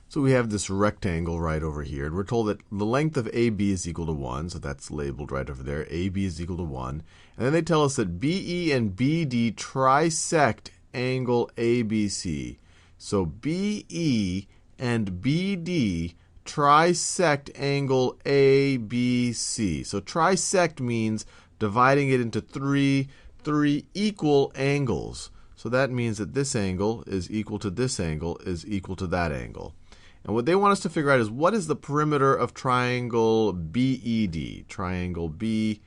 So we have this rectangle right over here, and we're told that the length of AB is equal to 1, so that's labeled right over there. AB is equal to 1. And then they tell us that BE and BD trisect angle ABC. So BE and BD trisect angle ABC. So trisect means dividing it into three equal angles. So that means that this angle is equal to this angle is equal to that angle. And what they want us to figure out is what is the perimeter of triangle BED, triangle BED.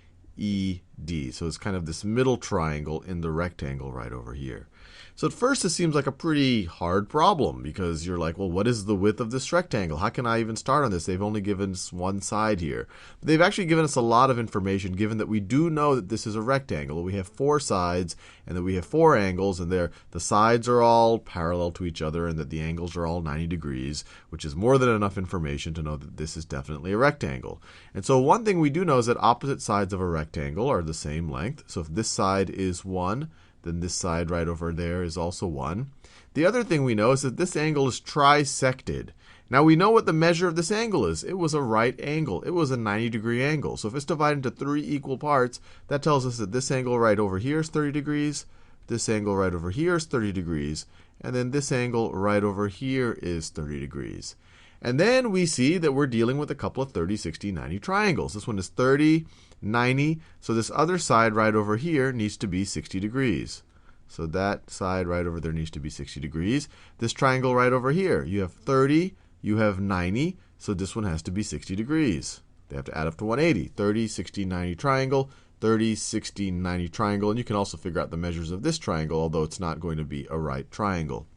So it's kind of this middle triangle in the rectangle right over here. So at first it seems like a pretty hard problem because you're like, well, what is the width of this rectangle? How can I even start on this? They've only given us one side here. But they've actually given us a lot of information given that we do know that this is a rectangle. We have 4 sides and that we have 4 angles, and the sides are all parallel to each other and that the angles are all 90 degrees, which is more than enough information to know that this is definitely a rectangle. And so one thing we do know is that opposite sides of a rectangle are the same length. So if this side is 1, then this side right over there is also 1. The other thing we know is that this angle is trisected. Now we know what the measure of this angle is. It was a right angle. It was a 90-degree angle. So if it's divided into 3 equal parts, that tells us that this angle right over here is 30 degrees, this angle right over here is 30 degrees, and then this angle right over here is 30 degrees. And then we see that we're dealing with a couple of 30, 60, 90 triangles. This one is 30, 90. So this other side right over here needs to be 60 degrees. So that side right over there needs to be 60 degrees. This triangle right over here, you have 30, you have 90. So this one has to be 60 degrees. They have to add up to 180. 30, 60, 90 triangle, 30, 60, 90 triangle. And you can also figure out the measures of this triangle, although it's not going to be a right triangle.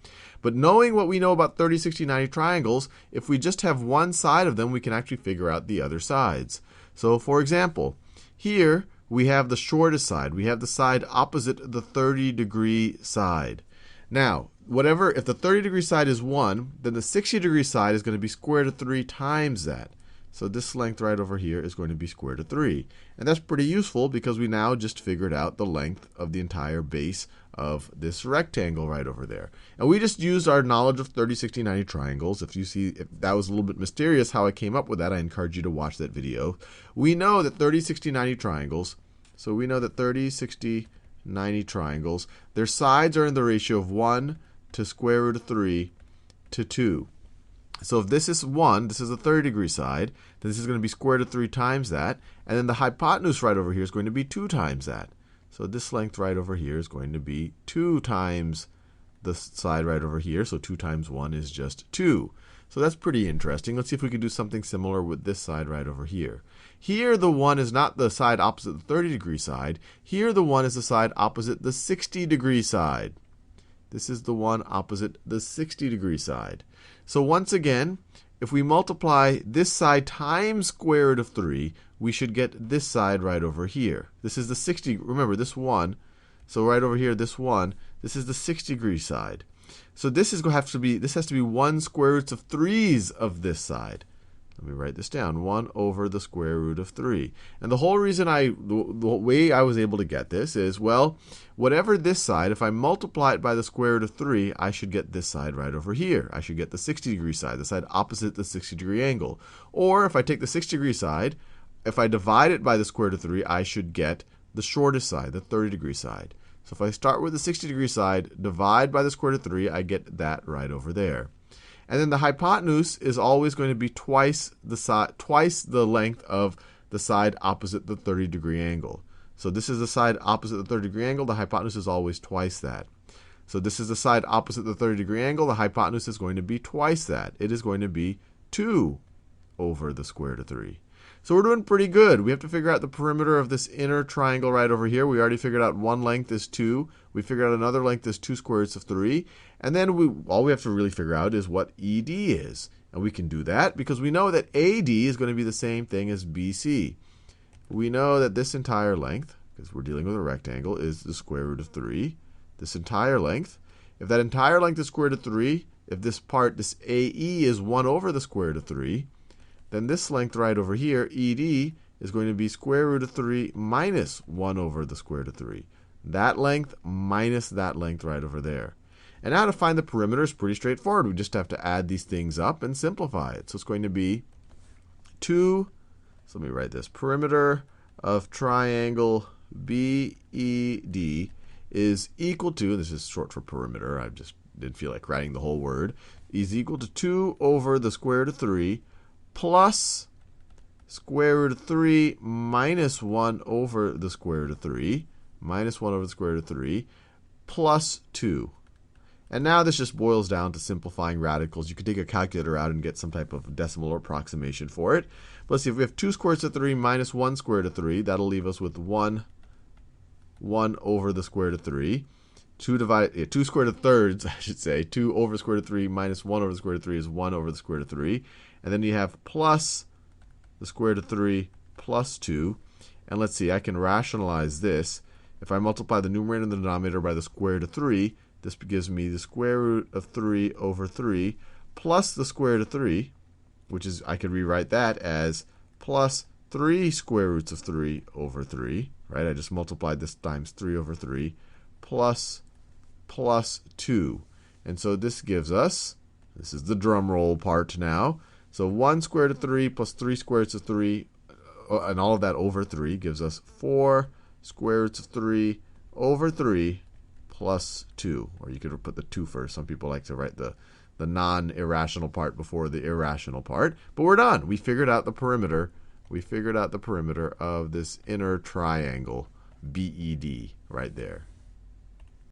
But knowing what we know about 30, 60, 90 triangles, if we just have one side of them, we can actually figure out the other sides. So for example, here we have the shortest side. We have the side opposite the 30-degree side. Now, if the 30-degree side is 1, then the 60-degree side is going to be square root of 3 times that. So this length right over here is going to be square root of 3. And that's pretty useful because we now just figured out the length of the entire base of this rectangle right over there. And we just used our knowledge of 30, 60, 90 triangles. If that was a little bit mysterious how I came up with that, I encourage you to watch that video. We know that 30, 60, 90 triangles, so we know that 30, 60, 90 triangles, their sides are in the ratio of 1 to square root of 3 to 2. So if this is 1, this is a 30-degree side, then this is going to be square root of 3 times that. And then the hypotenuse right over here is going to be 2 times that. So this length right over here is going to be 2 times the side right over here. So 2 times 1 is just 2. So that's pretty interesting. Let's see if we can do something similar with this side right over here. Here the 1 is not the side opposite the 30-degree side. Here the 1 is the side opposite the 60-degree side. This is the one opposite the 60-degree side. So once again, if we multiply this side times square root of 3, we should get this side right over here. This is the 60, remember this 1, so right over here, this 1, this is the 60-degree side. So this has to be 1 square roots of 3's of this side. Let me write this down, 1 over the square root of 3. And the whole reason the way I was able to get this is, well, whatever this side, if I multiply it by the square root of 3, I should get this side right over here. I should get the 60-degree side, the side opposite the 60-degree angle. Or if I take the 60-degree side, if I divide it by the square root of 3, I should get the shortest side, the 30-degree side. So if I start with the 60-degree side, divide by the square root of 3, I get that right over there. And then the hypotenuse is always going to be twice the length of the side opposite the 30-degree angle. So this is the side opposite the 30-degree angle. The hypotenuse is always twice that. So this is the side opposite the 30-degree angle. The hypotenuse is going to be twice that. It is going to be 2 over the square root of 3. So we're doing pretty good. We have to figure out the perimeter of this inner triangle right over here. We already figured out one length is 2. We figured out another length is 2 square roots of 3. And then all we have to really figure out is what ED is. And we can do that because we know that AD is going to be the same thing as BC. We know that this entire length, because we're dealing with a rectangle, is the square root of 3. This entire length. If that entire length is square root of 3, if this AE is 1 over the square root of 3, then this length right over here, ED, is going to be square root of 3 minus 1 over the square root of 3. That length minus that length right over there. And now to find the perimeter is pretty straightforward. We just have to add these things up and simplify it. So it's going to be 2, so let me write this, perimeter of triangle BED is equal to, this is short for perimeter, I just didn't feel like writing the whole word, is equal to 2 over the square root of 3 plus square root of 3 minus 1 over the square root of 3, minus 1 over the square root of 3, plus 2. And now this just boils down to simplifying radicals. You could take a calculator out and get some type of decimal approximation for it. But let's see, if we have 2 square roots of 3 minus 1 square root of 3, that'll leave us with 1 over the square root of 3. 2 square root of thirds, I should say. 2 over the square root of 3 minus 1 over the square root of 3 is 1 over the square root of 3. And then you have plus the square root of 3 plus 2. And let's see, I can rationalize this. If I multiply the numerator and the denominator by the square root of 3, this gives me the square root of 3 over 3 plus the square root of 3, which is, I could rewrite that as plus 3 square roots of 3 over 3, right? I just multiplied this times 3 over 3 plus 2. And so this gives us, this is the drum roll part now, so 1 square root of 3 plus 3 square roots of 3, and all of that over 3 gives us 4 square roots of 3 over 3 plus 2. Or you could put the 2 first. Some people like to write the non-irrational part before the irrational part. But we're done. We figured out the perimeter. We figured out the perimeter of this inner triangle, BED, right there.